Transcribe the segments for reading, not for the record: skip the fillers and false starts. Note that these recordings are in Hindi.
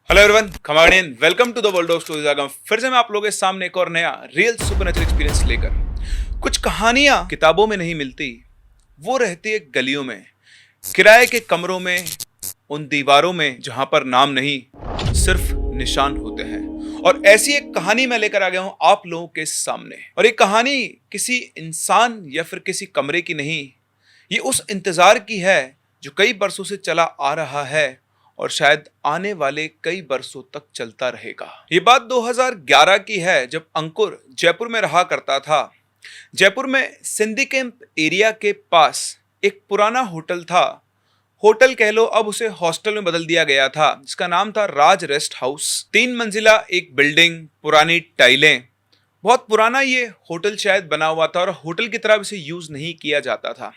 हेलो एवरीवन, कमांडियन, welcome to the world of stories आगम। फिर से मैं आप लोगों के सामने एक और नया रियल सुपरनैचुरल एक्सपीरियंस लेकर। कुछ कहानियां किताबों में नहीं मिलती, वो रहती है गलियों में, किराए के कमरों में, उन दीवारों में जहां पर नाम नहीं, सिर्फ निशान होते हैं। और ऐसी एक कहानी मैं लेकर आ गया हूं आप लोगों के सामने। और ये कहानी किसी इंसान या फिर किसी कमरे की नहीं, ये उस इंतजार की है जो कई बरसों से चला आ रहा है और शायद आने वाले कई बरसों तक चलता रहेगा। ये बात 2011 की है, जब अंकुर जयपुर में रहा करता था। जयपुर में सिंधी कैंप एरिया के पास एक पुराना होटल था। होटल कह लो, अब उसे हॉस्टल में बदल दिया गया था, जिसका नाम था राज रेस्ट हाउस। 3 मंजिला एक बिल्डिंग, पुरानी टाइलें, बहुत पुराना ये होटल शायद बना हुआ था और होटल की तरह इसे यूज नहीं किया जाता था।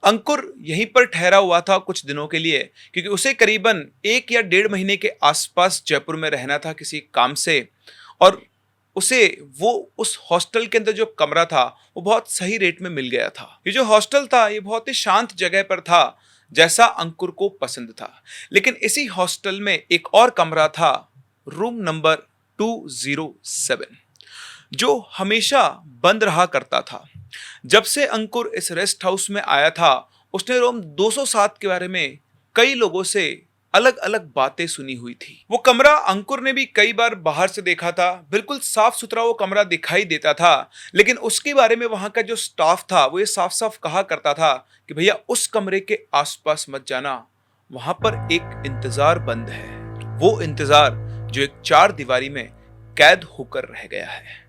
अंकुर यहीं पर ठहरा हुआ था कुछ दिनों के लिए, क्योंकि उसे करीबन 1 या 1.5 महीने के आसपास जयपुर में रहना था किसी काम से। और उसे वो उस हॉस्टल के अंदर जो कमरा था वो बहुत सही रेट में मिल गया था। ये जो हॉस्टल था ये बहुत ही शांत जगह पर था, जैसा अंकुर को पसंद था। लेकिन इसी हॉस्टल में एक और कमरा था, रूम नंबर 207, जो हमेशा बंद रहा करता था। जब से अंकुर इस रेस्ट हाउस में आया था, उसने रूम 207 के बारे में कई लोगों से अलग अलग बातें सुनी हुई थी। वो कमरा अंकुर ने भी कई बार बाहर से देखा था, बिल्कुल साफ सुथरा वो कमरा दिखाई देता था। लेकिन उसके बारे में वहां का जो स्टाफ था वो ये साफ साफ कहा करता था कि भैया उस कमरे के आसपास मत जाना, वहां पर एक इंतजार बंद है। वो इंतजार जो एक 4 दीवारी में कैद होकर रह गया है।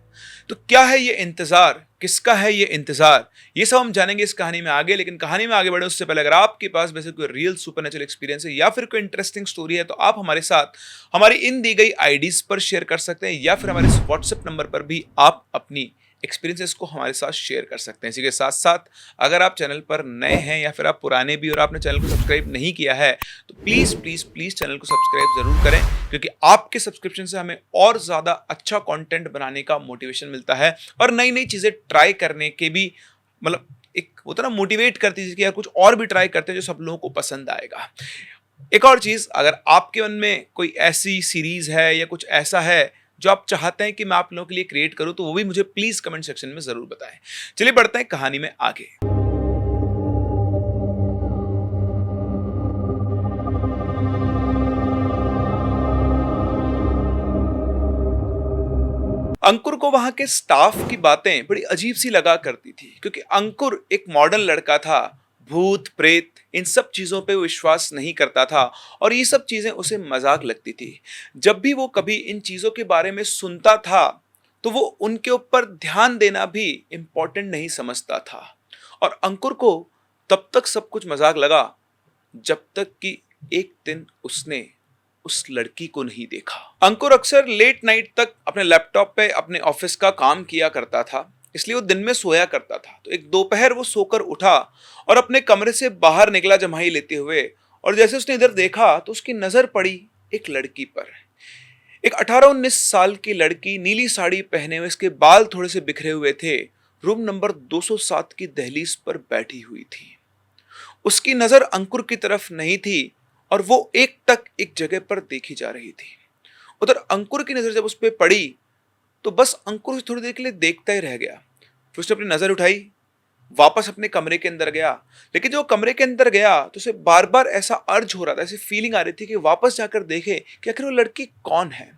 तो क्या है ये इंतजार, किसका है ये इंतजार, ये सब हम जानेंगे इस कहानी में आगे। लेकिन कहानी में आगे बढ़े उससे पहले, अगर आपके पास वैसे कोई रियल सुपरनेचुरल एक्सपीरियंस है या फिर कोई इंटरेस्टिंग स्टोरी है, तो आप हमारे साथ हमारी इन दी गई आईडीज पर शेयर कर सकते हैं, या फिर हमारे व्हाट्सएप नंबर पर भी आप अपनी एक्सपीरियंसेस को हमारे साथ शेयर कर सकते हैं। इसी के साथ साथ अगर आप चैनल पर नए हैं या फिर आप पुराने भी और आपने चैनल को सब्सक्राइब नहीं किया है, तो प्लीज प्लीज प्लीज चैनल को सब्सक्राइब जरूर करें, क्योंकि आपके सब्सक्रिप्शन से हमें और ज्यादा अच्छा कंटेंट बनाने का मोटिवेशन मिलता है और नई नई चीजें ट्राई करने के भी, मतलब एक होता ना, मोटिवेट करती है कि यार कुछ और भी ट्राई करते हैं जो सब लोगों को पसंद आएगा। एक और चीज, अगर आपके मन में कोई ऐसी सीरीज है या कुछ ऐसा है जो आप चाहते हैं कि मैं आप लोगों के लिए क्रिएट करूं, तो वो भी मुझे प्लीज कमेंट सेक्शन में जरूर बताएं। चलिए बढ़ते हैं कहानी में आगे। अंकुर को वहां के स्टाफ की बातें बड़ी अजीब सी लगा करती थी, क्योंकि अंकुर एक मॉडर्न लड़का था। भूत प्रेत इन सब चीजों पे विश्वास नहीं करता था और ये सब चीजें उसे मजाक लगती थी। जब भी वो कभी इन चीजों के बारे में सुनता था तो वो उनके ऊपर ध्यान देना भी इम्पोर्टेंट नहीं समझता था। और अंकुर को तब तक सब कुछ मजाक लगा जब तक कि एक दिन उसने उस लड़की को नहीं देखा। अंकुर अक्सर लेट नाइट तक अपने लैपटॉप पे अपने ऑफिस का काम किया करता था, इसलिए वो दिन में सोया करता था। तो एक दोपहर वो सोकर उठा और अपने कमरे से बाहर निकला जम्हाई लेते हुए, और जैसे उसने इधर देखा तो उसकी नजर पड़ी एक लड़की पर। एक 18-19 साल की लड़की, नीली साड़ी पहने हुए, इसके बाल थोड़े से बिखरे हुए थे, रूम नंबर 207 की दहलीज पर बैठी हुई थी। उसकी नजर अंकुर की तरफ नहीं थी और वो एक टक एक जगह पर देखी जा रही थी। उधर अंकुर की नजर जब उस पर पड़ी तो बस अंकुर उसे थोड़ी देर के लिए देखता ही रह गया। फिर उसने अपनी नजर उठाई, वापस अपने कमरे के अंदर गया। लेकिन जो कमरे के अंदर गया तो उसे बार बार ऐसा अर्ज हो रहा था, ऐसी फीलिंग आ रही थी कि वापस जाकर देखे कि आखिर वो लड़की कौन है।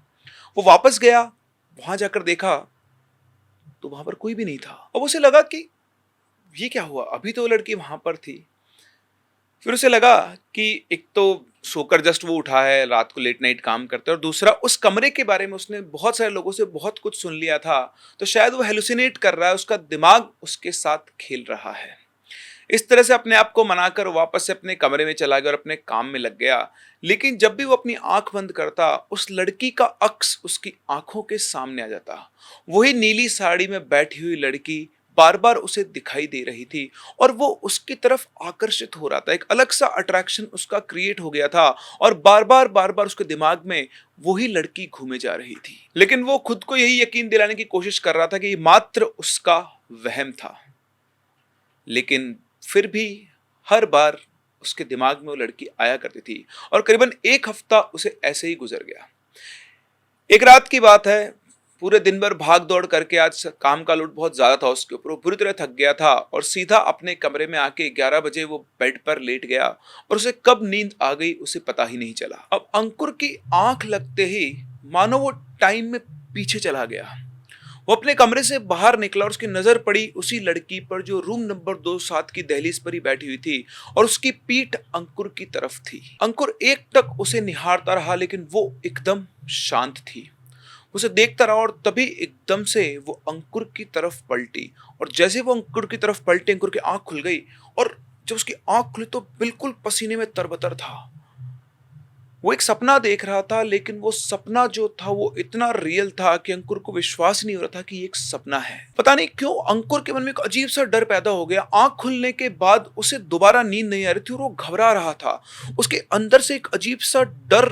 वो वापस गया, वहां जाकर देखा तो वहां पर कोई भी नहीं था। अब उसे लगा कि ये क्या हुआ, अभी तो वो लड़की वहां पर थी। फिर उसे लगा कि एक तो सोकर जस्ट वो उठा है, रात को लेट नाइट काम करते हैं, और दूसरा उस कमरे के बारे में उसने बहुत सारे लोगों से बहुत कुछ सुन लिया था, तो शायद वो हेलुसिनेट कर रहा है, उसका दिमाग उसके साथ खेल रहा है। इस तरह से अपने आप को मनाकर वापस से अपने कमरे में चला गया और अपने काम में लग गया। लेकिन जब भी वो अपनी आंख बंद करता, उस लड़की का अक्स उसकी आंखों के सामने आ जाता। वही नीली साड़ी में बैठी हुई लड़की बार बार उसे दिखाई दे रही थी और वो उसकी तरफ आकर्षित हो रहा था। एक अलग सा अट्रैक्शन उसका क्रिएट हो गया था और बार बार उसके दिमाग में वही लड़की घूमे जा रही थी। लेकिन वो खुद को यही यकीन दिलाने की कोशिश कर रहा था कि मात्र उसका वहम था। लेकिन फिर भी हर बार उसके दिमाग में वो लड़की आया करती थी और करीबन 1 हफ्ता उसे ऐसे ही गुजर गया। एक रात की बात है, पूरे दिन भर भाग दौड़ करके आज काम का लोड बहुत ज्यादा था उसके ऊपर, वो बुरी तरह थक गया था और सीधा अपने कमरे में आके 11 बजे वो बेड पर लेट गया और उसे कब नींद आ गई उसे पता ही नहीं चला। अब अंकुर की आंख लगते ही मानो वो टाइम में पीछे चला गया। वो अपने कमरे से बाहर निकला और उसकी नजर पड़ी उसी लड़की पर जो रूम नंबर 27 की दहलीज पर ही बैठी हुई थी और उसकी पीठ अंकुर की तरफ थी। अंकुर एकटक उसे निहारता रहा लेकिन वो एकदम शांत थी। उसे देखता रहा और तभी एकदम से वो अंकुर की तरफ पलटी और जैसे वो अंकुर की तरफ पलटी अंकुर की आंख खुल गई और जब उसकी आंख खुली तो बिल्कुल पसीने में तरबतर था। वो एक सपना देख रहा था लेकिन वो सपना जो था वो इतना रियल था कि अंकुर को विश्वास नहीं हो रहा था कि ये एक सपना है। पता नहीं क्यों अंकुर के मन में एक अजीब सा डर पैदा हो गया। आंख खुलने के बाद उसे दोबारा नींद नहीं आ रही थी और वो घबरा रहा था। उसके अंदर से एक अजीब सा डर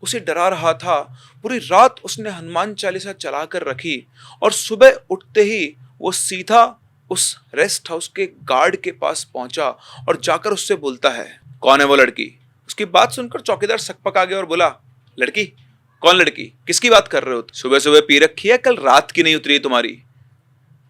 उसे डरा रहा था। पूरी रात उसने हनुमान चालीसा चला कर रखी और सुबह उठते ही वो सीधा उस रेस्ट हाउस के गार्ड के पास पहुंचा और जाकर उससे बोलता है, कौन है वो लड़की? उसकी बात सुनकर चौकीदार सकपका गया और बोला, लड़की? कौन लड़की? किसकी बात कर रहे हो? सुबह सुबह पी रखी है, कल रात की नहीं उतरी तुम्हारी?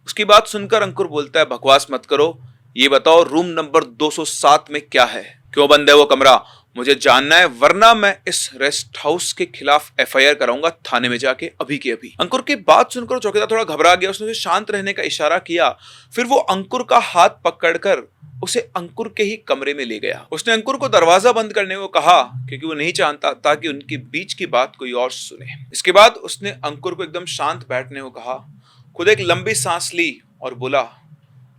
उसकी बात सुनकर अंकुर बोलता है, बकवास मत करो, ये बताओ रूम नंबर 207 में क्या है? क्यों बंद है वो कमरा? मुझे जानना है वरना मैं इस रेस्ट हाउस के खिलाफ FIR कराऊंगा थाने में जाके अभी के अभी। अंकुर की बात सुनकर चौकीदार थोड़ा घबरा गया। उसने उसे शांत रहने का इशारा किया। फिर वो अंकुर का हाथ पकड़कर उसे अंकुर के ही कमरे में ले गया। उसने अंकुर को दरवाजा बंद करने को कहा क्योंकि वो नहीं चाहता था कि उनके बीच की बात कोई और सुने। इसके बाद उसने अंकुर को एकदम शांत बैठने को कहा। खुद एक लंबी सांस ली और बोला,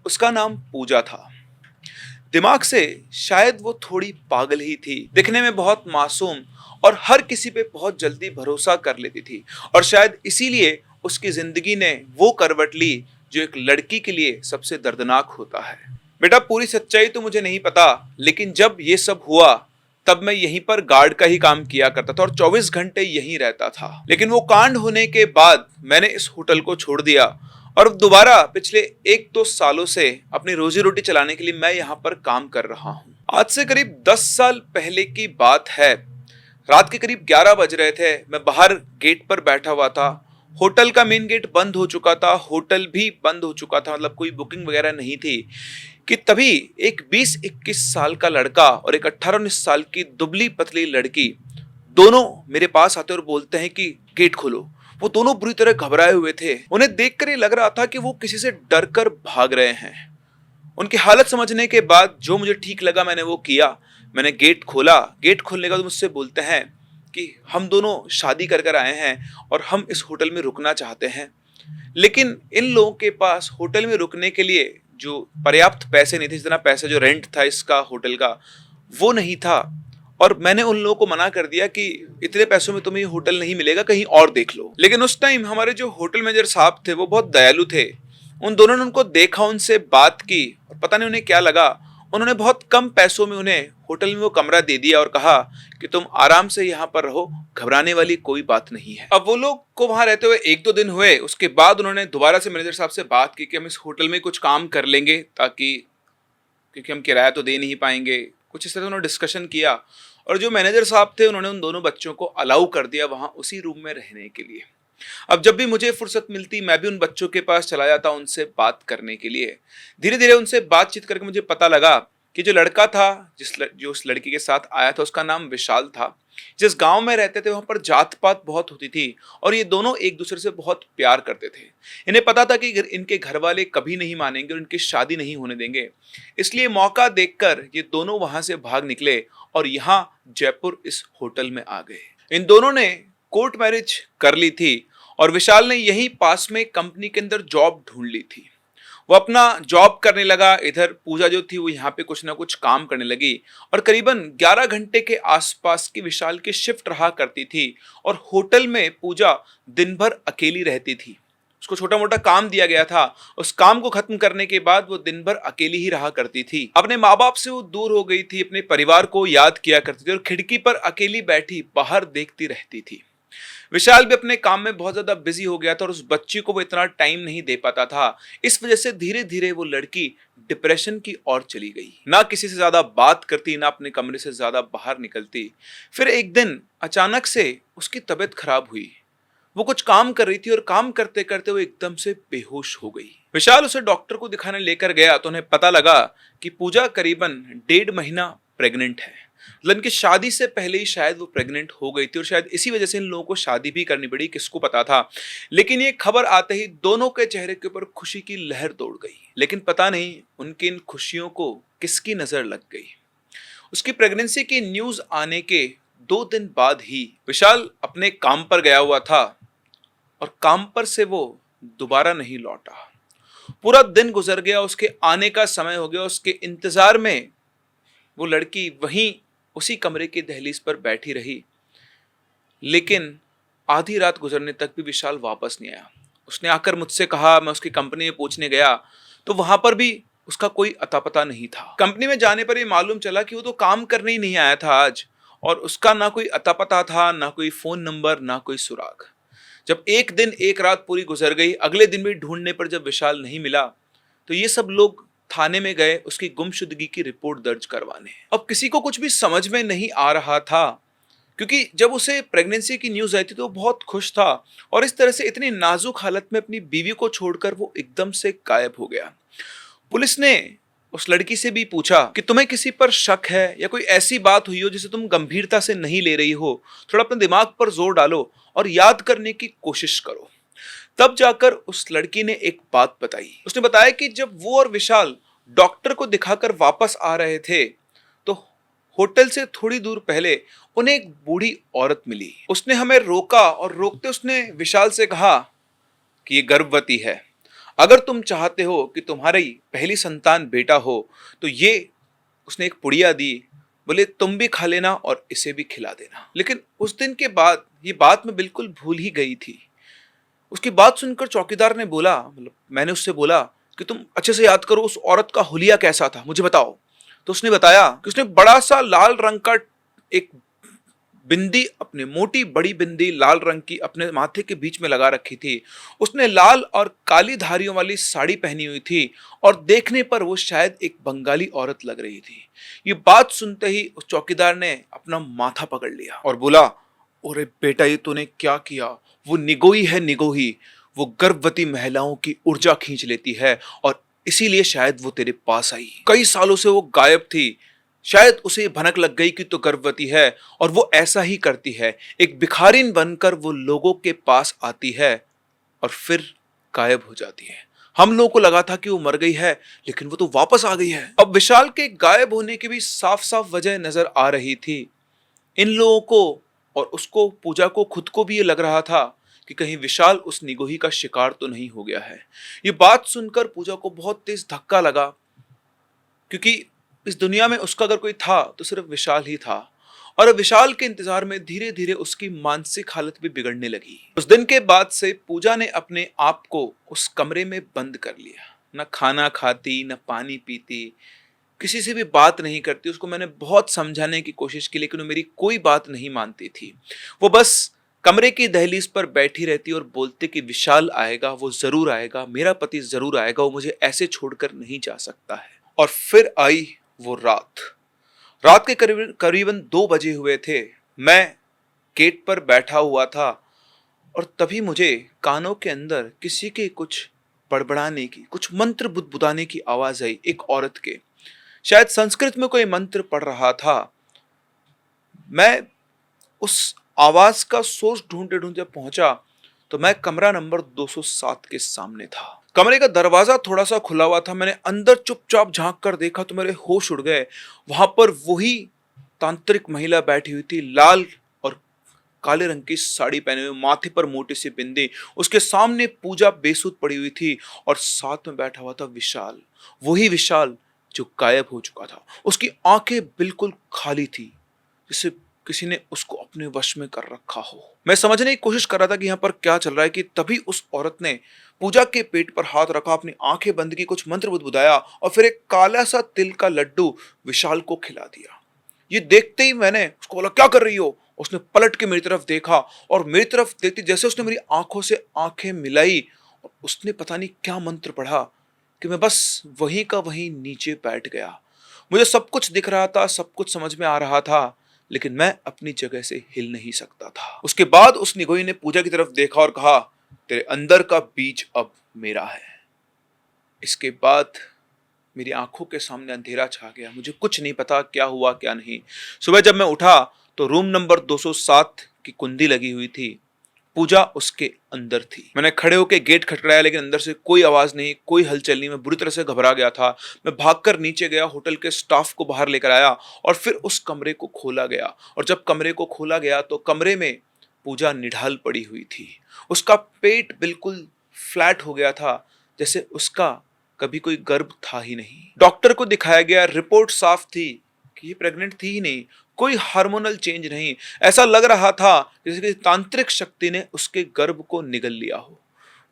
उसका नाम पूजा था। दिमाग से शायद वो थोड़ी पागल ही थी, दिखने में बहुत मासूम और हर किसी पे बहुत जल्दी भरोसा कर लेती थी और शायद इसीलिए उसकी जिंदगी ने वो करवट ली जो एक लड़की के लिए सबसे दर्दनाक होता है। बेटा, पूरी सच्चाई तो मुझे नहीं पता, लेकिन जब ये सब हुआ तब मैं यहीं पर गार्ड का ही काम किया करता था और 24 घंटे यहीं रहता था। लेकिन वो कांड होने के बाद मैंने इस होटल को छोड़ दिया और अब दोबारा पिछले 1-2 सालों से अपनी रोजी रोटी चलाने के लिए मैं यहाँ पर काम कर रहा हूँ। आज से करीब 10 साल पहले की बात है। रात के करीब 11 बज रहे थे। मैं बाहर गेट पर बैठा हुआ था। होटल का मेन गेट बंद हो चुका था, होटल भी बंद हो चुका था, मतलब कोई बुकिंग वगैरह नहीं थी कि तभी एक 20-21 साल का लड़का और एक 18-19 साल की दुबली पतली लड़की दोनों मेरे पास आते और बोलते हैं कि गेट खोलो। वो दोनों बुरी तरह घबराए हुए थे। उन्हें देखकर ये लग रहा था कि वो किसी से डर कर भाग रहे हैं। उनकी हालत समझने के बाद जो मुझे ठीक लगा मैंने वो किया। मैंने गेट खोला। गेट खोलने के बाद मुझसे बोलते हैं कि हम दोनों शादी कर आए हैं और हम इस होटल में रुकना चाहते हैं, लेकिन इन लोगों के पास होटल में रुकने के लिए जो पर्याप्त पैसे नहीं थे, जितना पैसा जो रेंट था इसका होटल का वो नहीं था और मैंने उन लोगों को मना कर दिया कि इतने पैसों में तुम्हें होटल नहीं मिलेगा, कहीं और देख लो। लेकिन उस टाइम हमारे जो होटल मैनेजर साहब थे वो बहुत दयालु थे। उन दोनों ने उनको देखा, उनसे बात की और पता नहीं उन्हें क्या लगा, उन्होंने बहुत कम पैसों में उन्हें होटल में वो कमरा दे दिया और कहा कि तुम आराम से यहाँ पर रहो, घबराने वाली कोई बात नहीं है। अब वो लोग को वहां रहते हुए 1-2 दिन हुए। उसके बाद उन्होंने दोबारा से मैनेजर साहब से बात की कि हम इस होटल में कुछ काम कर लेंगे ताकि, क्योंकि हम किराया तो दे नहीं पाएंगे, कुछ इस तरह उन्होंने डिस्कशन किया और जो मैनेजर साहब थे उन्होंने उन दोनों बच्चों को अलाउ कर दिया वहां उसी रूम में रहने के लिए। अब जब भी मुझे फुर्सत मिलती मैं भी उन बच्चों के पास चला जाता उनसे बात करने के लिए। धीरे धीरे उनसे बातचीत करके मुझे पता लगा कि जो लड़का था जो उस लड़की के साथ आया था उसका नाम विशाल था। जिस गांव में रहते थे वहां पर जात पात बहुत होती थी और ये दोनों एक दूसरे से बहुत प्यार करते थे। इन्हें पता था कि इनके घर वाले कभी नहीं मानेंगे और इनकी शादी नहीं होने देंगे, इसलिए मौका देखकर ये दोनों वहां से भाग निकले और यहाँ जयपुर इस होटल में आ गए। इन दोनों ने कोर्ट मैरिज कर ली थी और विशाल ने यहीं पास में कंपनी के अंदर जॉब ढूंढ ली थी। वो अपना जॉब करने लगा, इधर पूजा जो थी वो यहाँ पे कुछ ना कुछ काम करने लगी और करीबन 11 घंटे के आसपास की विशाल की शिफ्ट रहा करती थी और होटल में पूजा दिन भर अकेली रहती थी। उसको छोटा मोटा काम दिया गया था, उस काम को खत्म करने के बाद वो दिन भर अकेली ही रहा करती थी। अपने माँ बाप से वो दूर हो गई थी, अपने परिवार को याद किया करती थी और खिड़की पर अकेली बैठी बाहर देखती रहती थी। विशाल भी अपने काम में बहुत ज्यादा बिजी हो गया था और उस बच्ची को वो इतना टाइम नहीं दे पाता था। इस वजह से धीरे धीरे वो लड़की डिप्रेशन की ओर चली गई। ना किसी से ज्यादा बात करती, ना अपने कमरे से ज्यादा बाहर निकलती। फिर एक दिन अचानक से उसकी तबीयत खराब हुई। वो कुछ काम कर रही थी और काम करते करते वो एकदम से बेहोश हो गई। विशाल उसे डॉक्टर को दिखाने लेकर गया तो उन्हें पता लगा कि पूजा करीबन 1.5 महीना प्रेग्नेंट है। मतलब इनकी शादी से पहले ही शायद वो प्रेग्नेंट हो गई थी और शायद इसी वजह से इन लोगों को शादी भी करनी पड़ी, किसको पता था। लेकिन ये खबर आते ही दोनों के चेहरे के ऊपर खुशी की लहर दौड़ गई। लेकिन पता नहीं उनकी इन खुशियों को किसकी नजर लग गई। उसकी प्रेगनेंसी की न्यूज आने के 2 दिन बाद ही विशाल अपने काम पर गया हुआ था और काम पर से वो दोबारा नहीं लौटा। पूरा दिन गुजर गया, उसके आने का समय हो गया। उसके इंतजार में वो लड़की वहीं उसी कमरे की दहलीज पर बैठी रही। लेकिन आधी रात गुजरने तक भी विशाल वापस नहीं आया। उसने आकर मुझसे कहा, मैं उसकी कंपनी में पूछने गया तो वहां पर भी उसका कोई अता पता नहीं था। कंपनी में जाने पर ये मालूम चला कि वो तो काम करने ही नहीं आया था आज, और उसका ना कोई अता पता था, ना कोई फोन नंबर, ना कोई सुराग। जब एक दिन एक रात पूरी गुजर गई, अगले दिन भी ढूंढने पर जब विशाल नहीं मिला तो ये सब लोग थाने में गए उसकी गुमशुदगी की रिपोर्ट दर्ज करवाने। अब किसी को कुछ भी समझ में नहीं आ रहा था, क्योंकि जब उसे प्रेगनेंसी की न्यूज आई थी तो वो बहुत खुश था और इस तरह से इतनी नाजुक हालत में अपनी बीवी को छोड़कर वो एकदम से गायब हो गया। पुलिस ने उस लड़की से भी पूछा कि तुम्हें किसी पर शक है या कोई ऐसी बात हुई हो जिसे तुम गंभीरता से नहीं ले रही हो, थोड़ा अपने दिमाग पर जोर डालो और याद करने की कोशिश करो। तब जाकर उस लड़की ने एक बात बताई। उसने बताया कि जब वो और विशाल डॉक्टर को दिखाकर वापस आ रहे थे तो होटल से थोड़ी दूर पहले उन्हें एक बूढ़ी औरत मिली। उसने हमें रोका और रोकते उसने विशाल से कहा कि ये गर्भवती है। अगर तुम चाहते हो कि तुम्हारी पहली संतान बेटा हो तो ये, उसने एक पुड़िया दी, बोले तुम भी खा लेना और इसे भी खिला देना। लेकिन उस दिन के बाद ये बात मैं बिल्कुल भूल ही गई थी। उसकी बात सुनकर चौकीदार ने बोला, मतलब मैंने उससे बोला कि तुम अच्छे से याद करो उस औरत का हुलिया कैसा था, मुझे बताओ। तो उसने बताया कि उसने बड़ा सा लाल रंग का एक बिंदी, अपनी मोटी बड़ी बिंदी लाल रंग की अपने माथे के बीच में लगा रखी थी। उसने लाल और काली धारियों वाली साड़ी पहनी हुई थी और देखने पर वो शायद एक बंगाली औरत लग रही थी। ये बात सुनते ही उस चौकीदार ने अपना माथा पकड़ लिया और बोला, अरे बेटा ये तूने क्या किया? वो निगोही है, निगोही। वो गर्भवती महिलाओं की ऊर्जा खींच लेती है और इसीलिए शायद वो तेरे पास आई। कई सालों से वो गायब थी, शायद उसे भनक लग गई कि तो गर्भवती है और वो ऐसा ही करती है। एक भिखारिन बनकर वो लोगों के पास आती है और फिर गायब हो जाती है। हम लोगों को लगा था कि वो मर गई है, लेकिन वो तो वापस आ गई है। अब विशाल के गायब होने की भी साफ साफ वजह नजर आ रही थी। इन लोगों को और उसको, पूजा को, खुद को भी ये लग रहा था कि कहीं विशाल उस निगोही का शिकार तो नहीं हो गया है। ये बात सुनकर पूजा को बहुत तेज धक्का लगा, क्योंकि इस दुनिया में उसका अगर कोई था तो सिर्फ विशाल ही था। और अब विशाल के इंतजार में धीरे धीरे उसकी मानसिक हालत भी बिगड़ने लगी। उस दिन के बाद से पूजा ने अपने आप को उस कमरे में बंद कर लिया। न खाना खाती, न पानी पीती, किसी से भी बात नहीं करती। उसको मैंने बहुत समझाने की कोशिश की, लेकिन वो मेरी कोई बात नहीं मानती थी। वो बस कमरे की दहलीज पर बैठी रहती और बोलती कि विशाल आएगा, वो जरूर आएगा, मेरा पति जरूर आएगा, वो मुझे ऐसे छोड़कर नहीं जा सकता है। और फिर आई वो रात के करीबन 2 बजे हुए थे। मैं गेट पर बैठा हुआ था और तभी मुझे कानों के अंदर किसी के कुछ बड़बड़ाने की, कुछ मंत्र बुदबुदाने की आवाज आई, एक औरत के। शायद संस्कृत में कोई मंत्र पढ़ रहा था। मैं उस आवाज का सोर्स ढूंढते ढूंढते पहुंचा तो मैं कमरा नंबर 207 के सामने था। कमरे का दरवाजा थोड़ा सा खुला हुआ था। मैंने अंदर चुपचाप झांक कर देखा तो मेरे होश उड़ गए। वहां पर वही तांत्रिक महिला बैठी हुई थी, लाल और काले रंग की साड़ी पहने हुए, माथे पर मोटी सी बिंदी। उसके सामने पूजा बेसुध पड़ी हुई थी और साथ में बैठा हुआ था विशाल, वही विशाल जो गायब हो चुका था। उसकी आंखें बिल्कुल खाली थी, जैसे किसी ने उसको अपने वश में कर रखा हो। मैं समझने की कोशिश कर रहा था कि यहाँ पर क्या चल रहा है कि तभी उस औरत ने पूजा के पेट पर हाथ रखा, अपनी आंखें बंद की, कुछ मंत्र बुदबुदाया और फिर एक काला सा तिल का लड्डू विशाल को खिला दिया। ये देखते ही मैंने उसको बोला, क्या कर रही हो? उसने पलट के मेरी तरफ देखा और मेरी तरफ देखते जैसे उसने मेरी आंखों से आंखें मिलाई और उसने पता नहीं क्या मंत्र पढ़ा कि मैं बस वहीं का वहीं नीचे बैठ गया। मुझे सब कुछ दिख रहा था, सब कुछ समझ में आ रहा था, लेकिन मैं अपनी जगह से हिल नहीं सकता था। उसके बाद उस निगोही ने पूजा की तरफ देखा और कहा, तेरे अंदर का बीज अब मेरा है। इसके बाद मेरी आंखों के सामने अंधेरा छा गया। मुझे कुछ नहीं पता क्या हुआ क्या नहीं। सुबह जब मैं उठा तो रूम नंबर 207 की कुंडी लगी हुई थी। पूजा उसके अंदर थी। मैंने खड़े होकर गेट खटखटाया, लेकिन अंदर से कोई आवाज नहीं, कोई हलचल नहीं। मैं बुरी तरह से घबरा गया था। मैं भागकर नीचे गया, होटल के स्टाफ को बाहर लेकर आया और फिर उस कमरे को खोला गया। और जब कमरे को खोला गया तो कमरे में पूजा निढाल पड़ी हुई थी। उसका पेट बिल्कुल फ्लैट हो गया था, जैसे उसका कभी कोई गर्भ था ही नहीं। डॉक्टर को दिखाया गया, रिपोर्ट साफ थी कि ये प्रेग्नेंट थी ही नहीं, कोई हार्मोनल चेंज नहीं। ऐसा लग रहा था जैसे कि तांत्रिक शक्ति ने उसके गर्भ को निगल लिया हो।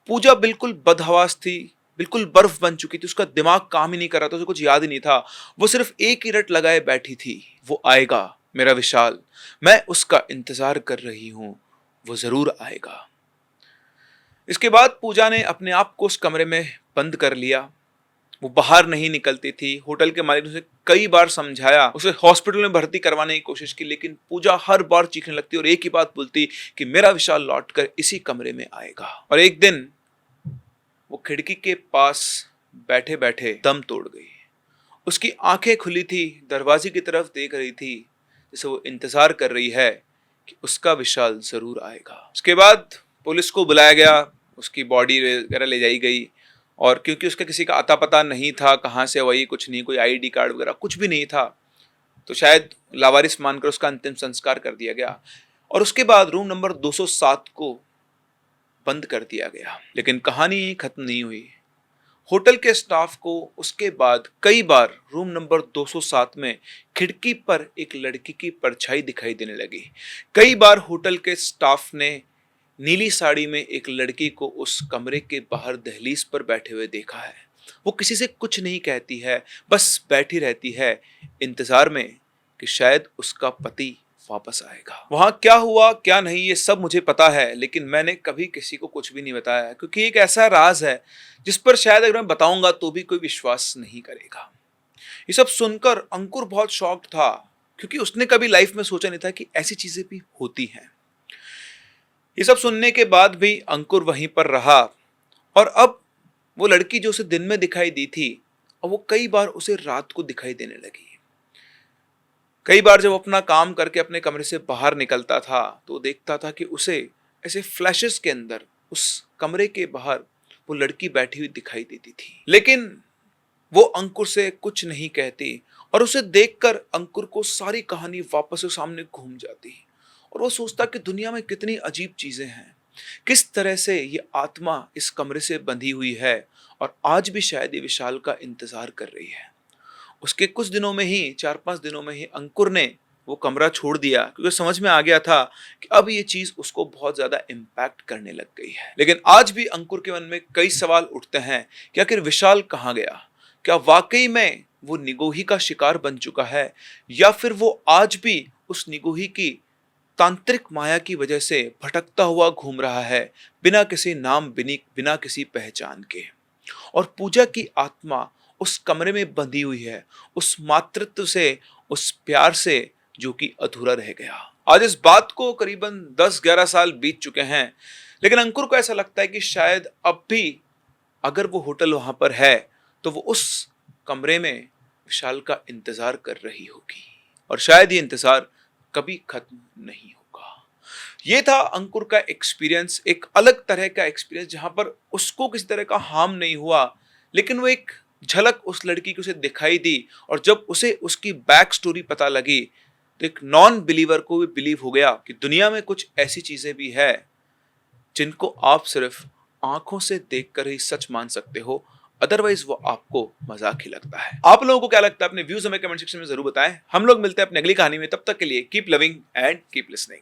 पूजा बिल्कुल बदहवास थी, बिल्कुल बर्फ बन चुकी थी। उसका दिमाग काम ही नहीं कर रहा था, उसे कुछ याद ही नहीं था। वो सिर्फ एक ही रट लगाए बैठी थी, वो आएगा मेरा विशाल, मैं उसका इंतजार कर रही हूं, वो जरूर आएगा। इसके बाद पूजा ने अपने आप को उस कमरे में बंद कर लिया। वो बाहर नहीं निकलती थी। होटल के मालिक ने उसे कई बार समझाया, उसे हॉस्पिटल में भर्ती करवाने की कोशिश की, लेकिन पूजा हर बार चीखने लगती और एक ही बात बोलती कि मेरा विशाल लौटकर इसी कमरे में आएगा। और एक दिन वो खिड़की के पास बैठे बैठे दम तोड़ गई। उसकी आंखें खुली थी, दरवाजे की तरफ देख रही थी, जैसे वो इंतजार कर रही है कि उसका विशाल जरूर आएगा। उसके बाद पुलिस को बुलाया गया, उसकी बॉडी वगैरह ले जाई गई और क्योंकि उसका किसी का अता पता नहीं था, कहाँ से वही कुछ नहीं, कोई आईडी कार्ड वगैरह कुछ भी नहीं था, तो शायद लावारिस मानकर उसका अंतिम संस्कार कर दिया गया। और उसके बाद रूम नंबर 207 को बंद कर दिया गया। लेकिन कहानी खत्म नहीं हुई। होटल के स्टाफ को उसके बाद कई बार रूम नंबर 207 में खिड़की पर एक लड़की की परछाई दिखाई देने लगी। कई बार होटल के स्टाफ ने नीली साड़ी में एक लड़की को उस कमरे के बाहर दहलीज पर बैठे हुए देखा है। वो किसी से कुछ नहीं कहती है, बस बैठी रहती है इंतजार में कि शायद उसका पति वापस आएगा। वहां क्या हुआ क्या नहीं ये सब मुझे पता है, लेकिन मैंने कभी किसी को कुछ भी नहीं बताया, क्योंकि एक ऐसा राज है जिस पर शायद अगर मैं बताऊंगा तो भी कोई विश्वास नहीं करेगा। ये सब सुनकर अंकुर बहुत शॉक्ड था, क्योंकि उसने कभी लाइफ में सोचा नहीं था कि ऐसी चीजें भी होती हैं। ये सब सुनने के बाद भी अंकुर वहीं पर रहा और अब वो लड़की जो उसे दिन में दिखाई दी थी, और वो कई बार उसे रात को दिखाई देने लगी। कई बार जब अपना काम करके अपने कमरे से बाहर निकलता था तो देखता था कि उसे ऐसे फ्लैशेस के अंदर उस कमरे के बाहर वो लड़की बैठी हुई दिखाई देती थी। लेकिन वो अंकुर से कुछ नहीं कहती और उसे देखकर अंकुर को सारी कहानी वापस उस सामने घूम जाती और वो सोचता कि दुनिया में कितनी अजीब चीजें हैं, किस तरह से ये आत्मा इस कमरे से बंधी हुई है और आज भी शायद ये विशाल का इंतजार कर रही है। उसके कुछ दिनों में ही, 4-5 दिनों में ही अंकुर ने वो कमरा छोड़ दिया, क्योंकि समझ में आ गया था कि अब ये चीज उसको बहुत ज्यादा इम्पैक्ट करने लग गई है। लेकिन आज भी अंकुर के मन में कई सवाल उठते हैं कि आखिर विशाल कहाँ गया? क्या वाकई में वो निगोही का शिकार बन चुका है, या फिर वो आज भी उस निगोही की तांत्रिक माया की वजह से भटकता हुआ घूम रहा है, बिना किसी नाम, बिना किसी पहचान के। और पूजा की आत्मा उस कमरे में बंधी हुई है, उस मातृत्व से, उस प्यार से जो कि अधूरा रह गया। आज इस बात को करीबन 10-11 साल बीत चुके हैं, लेकिन अंकुर को ऐसा लगता है कि शायद अब भी अगर वो होटल वहां पर है तो वो उस कमरे में विशाल का इंतजार कर रही होगी और शायद ये इंतजार कभी खत्म नहीं होगा। ये था अंकुर का एक्सपीरियंस, एक अलग तरह का एक्सपीरियंस, जहां पर उसको किसी तरह का हार्म नहीं हुआ, लेकिन वो एक झलक उस लड़की की उसे दिखाई दी और जब उसे उसकी बैक स्टोरी पता लगी तो एक नॉन बिलीवर को भी बिलीव हो गया कि दुनिया में कुछ ऐसी चीजें भी है जिनको आप सिर्फ आंखों से देखकर ही सच मान सकते हो, अदरवाइज वो आपको मजाक ही लगता है। आप लोगों को क्या लगता है? अपने व्यूज हमें कमेंट सेक्शन में जरूर बताएं। हम लोग मिलते हैं अपनी अगली कहानी में, तब तक के लिए keep loving and keep listening.